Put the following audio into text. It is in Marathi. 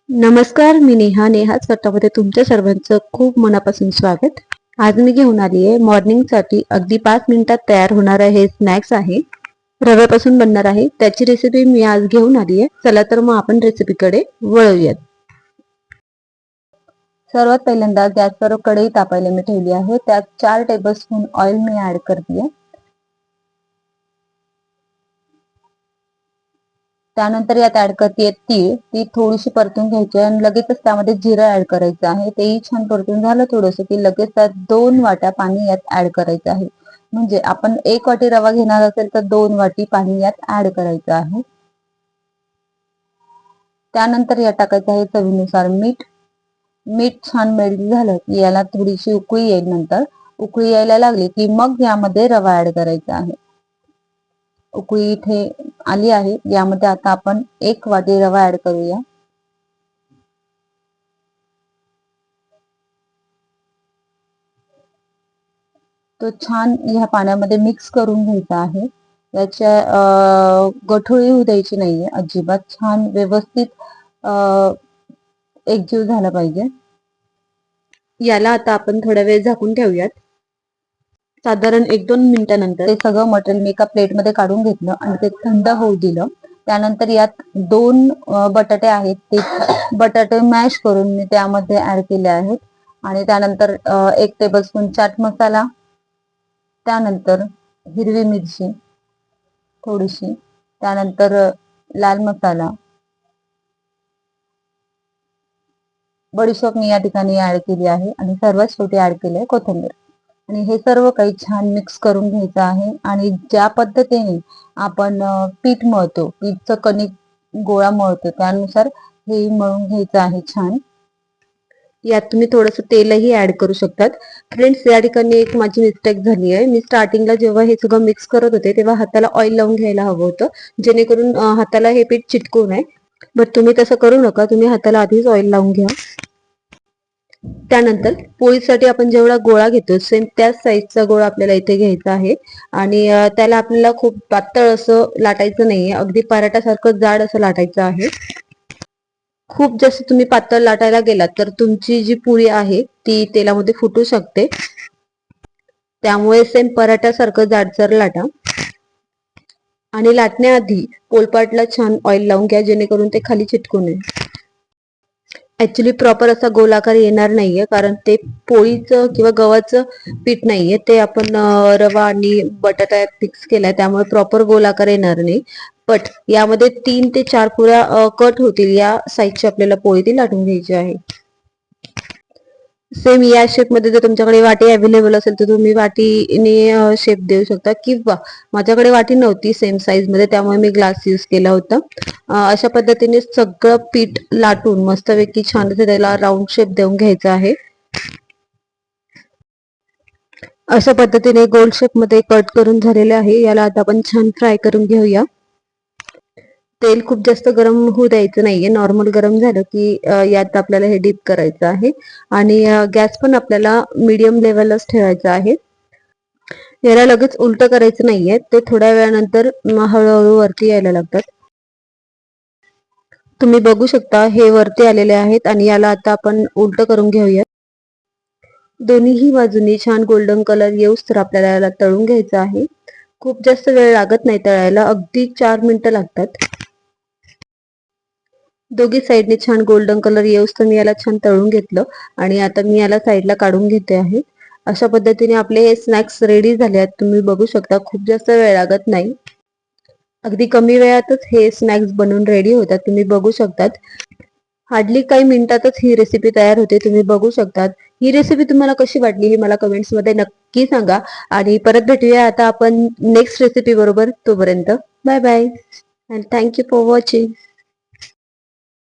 नमस्कार, मी नेहा स्वतःमध्ये तुमच्या सर्वांचं खूप मनापासून स्वागत. आज मी घेऊन आली आहे मॉर्निंगसाठी अगदी 5 मिनिटात तयार होणारा हे स्नॅक्स आहे. रव्यापासून बनणार आहे. त्याची रेसिपी मी आज घेऊन आली आहे. चला तर मग आपण रेसिपीकडे वळूयात. सर्वात पहिल्यांदा गॅसवर कढई तापायला मी ठेवली आहे. त्यात 4 टेबलस्पून ऑइल मी ऍड करते. त्यानंतर यात ऍड करते तीळ. ती थोडीशी परतून घ्यायची आणि लगेचच त्यामध्ये जिरं ऍड करायचं आहे. तेही छान परतून झालं थोडंसं की लगेच त्यात 2 वाट्या पाणी यात ऍड करायचं आहे. म्हणजे आपण 1 वाटी रवा घेणार असेल तर 2 वाटी पाणी यात ऍड करायचं आहे. त्यानंतर यात टाकायचं आहे चवीनुसार मीठ. मीठ छान मेल्ट झालं की याला थोडीशी उकळी येईल. नंतर उकळी यायला लागली की मग यामध्ये रवा ऍड करायचा आहे. उकळी इथे आली आहे. यामध्ये आता आपण 1 वाटी रवा ऍड करूया. तो छान ह्या पाण्यामध्ये मिक्स करून घ्यायचा आहे. याच्या गठोळी होऊ द्यायची नाहीये अजिबात. छान व्यवस्थित एकजीव झाला पाहिजे. याला आता आपण थोडा वेळ झाकून ठेवूयात. साधारण 1-2 मिनिटानंतर ते सगळं मटेरियल मी एका प्लेटमध्ये काढून घेतलं आणि ते थंड होऊ दिलं. त्यानंतर यात 2 बटाटे आहेत, ते बटाटे मॅश करून मी त्यामध्ये ऍड केले आहेत. आणि त्यानंतर 1 टेबलस्पून चाट मसाला, त्यानंतर हिरवी मिरची थोडीशी, त्यानंतर लाल मसाला, बडीशोप मी या ठिकाणी ऍड केली आहे आणि सर्वात शेवटी ऍड केली कोथिंबीर. आणि हे सर्व काही छान मिक्स करून घ्यायचं आहे. आणि ज्या पद्धतीने आपण पीठ मळतो, पीठचं कणिक गोळा मळतो त्यानुसार हे मळून घ्यायचं आहे छान. यात तुम्ही थोडंसं तेलही ऍड करू शकतात. फ्रेंड्स, या ठिकाणी एक माझी मिस्टेक झाली आहे. मी स्टार्टिंगला जेव्हा हे सगळं मिक्स करत होते तेव्हा हाताला ऑइल लावून घ्यायला हवं होतं, जेणेकरून हाताला हे पीठ चिटकू नये. बट तुम्ही तसं करू नका. तुम्ही हाताला आधीच ऑइल लावून घ्या. त्यानंतर पोळीसाठी आपण जेवढा गोळा घेतो सेम त्याच साईजचा गोळा आपल्याला इथे घ्यायचा आहे. आणि त्याला आपल्याला खूप पातळ असं लाटायचं नाहीये, अगदी पराठ्यासारखं जाड असं लाटायचं आहे. खूप जास्त तुम्ही पातळ लाटायला गेलात तर तुमची जी पोळी आहे ती तेलामध्ये फुटू शकते. त्यामुळे सेम पराठ्यासारखं जाडसर लाटा. आणि लाटण्याआधी पोलपाटला छान ऑइल लावून घ्या, जेणेकरून ते खाली चिटकू नये. ऍक्च्युली प्रॉपर असा गोलाकार येणार नाहीये, कारण ते पोळीचं किंवा गव्हाचं पीठ नाहीये, ते आपण रवा आणि बटाटा मिक्स केलाय, त्यामुळे प्रॉपर गोलाकार येणार नाही. बट यामध्ये 3 ते 4 पुऱ्या कट होतील या साईजची आपल्याला पोळी ती लाटून घ्यायची आहे. सेम या शेप मध्ये जर तुमच्याकडे वाटी अवेलेबल असेल तर तुम्ही वाटीने शेप देऊ शकता, किंवा माझ्याकडे वाटी नव्हती सेम साईज मध्ये, त्यामुळे मी ग्लास यूज केला होता. अशा पद्धतीने सगळं पीठ लाटून मस्तपैकी छान त्याला राऊंड शेप देऊन घ्यायचा आहे. अशा पद्धतीने गोल शेप मध्ये कट करून झालेले आहे. याला आता आपण छान फ्राय करून घेऊया. तेल खूप जास्त गरम होऊ द्यायचं नाहीये. नॉर्मल गरम झालं की यात आपल्याला हे डीप करायचं आहे. आणि गॅस पण आपल्याला मीडियम लेवलच ठेवायचा आहे. याला लगेच उलट करायचं नाहीये, ते थोड्या वेळानंतर हळूहळू वरती यायला लागतात. तुम्ही बघू शकता हे वरती आलेले आहेत आणि याला आता आपण उलट करून घेऊया. दोन्हीही बाजूनी छान गोल्डन कलर येऊस तर आपल्याला याला तळून घ्यायचं आहे. खूप जास्त वेळ लागत नाही तळायला, अगदी 4 मिनिटं लागतात. दोघी साईडने छान गोल्डन कलर येऊस तर मी याला छान तळून घेतलं आणि आता मी याला साईडला काढून घेते आहे. अशा पद्धतीने आपले हे स्नॅक्स रेडी झाले आहेत. तुम्ही बघू शकता खूप जास्त वेळ लागत नाही, अगदी कमी वेळातच हे स्नॅक्स बनवून रेडी होतात. तुम्ही बघू शकतात हार्डली काही मिनिटातच ही रेसिपी तयार होते. तुम्ही बघू शकतात. ही रेसिपी तुम्हाला कशी वाटली हे मला कमेंट्स मध्ये नक्की सांगा. आणि परत भेटूया आता आपण नेक्स्ट रेसिपी बरोबर. तोपर्यंत bye bye and thank you for watching.